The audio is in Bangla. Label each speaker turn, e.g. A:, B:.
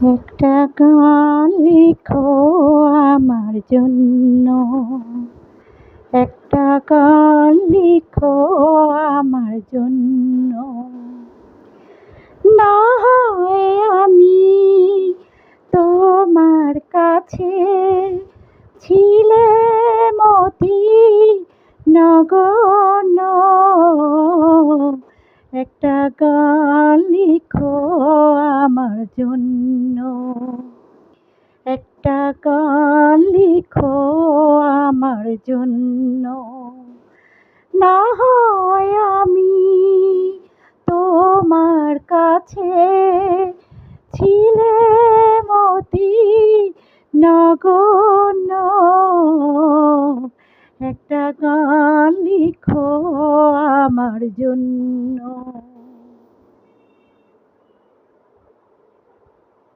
A: একটা গান লিখো আমার জন্য, একটা গান লিখো আমার জন্য। না হয় আমি তোমার কাছে ছিলে মতি নগণ্য, একটা গান লিখো আমার জন্য, একটা গান লিখো আমার জন্য। না হয় আমি তোমার কাছে ছিলে মতি নগণ্য, একটা গান লিখো আমার জন্য।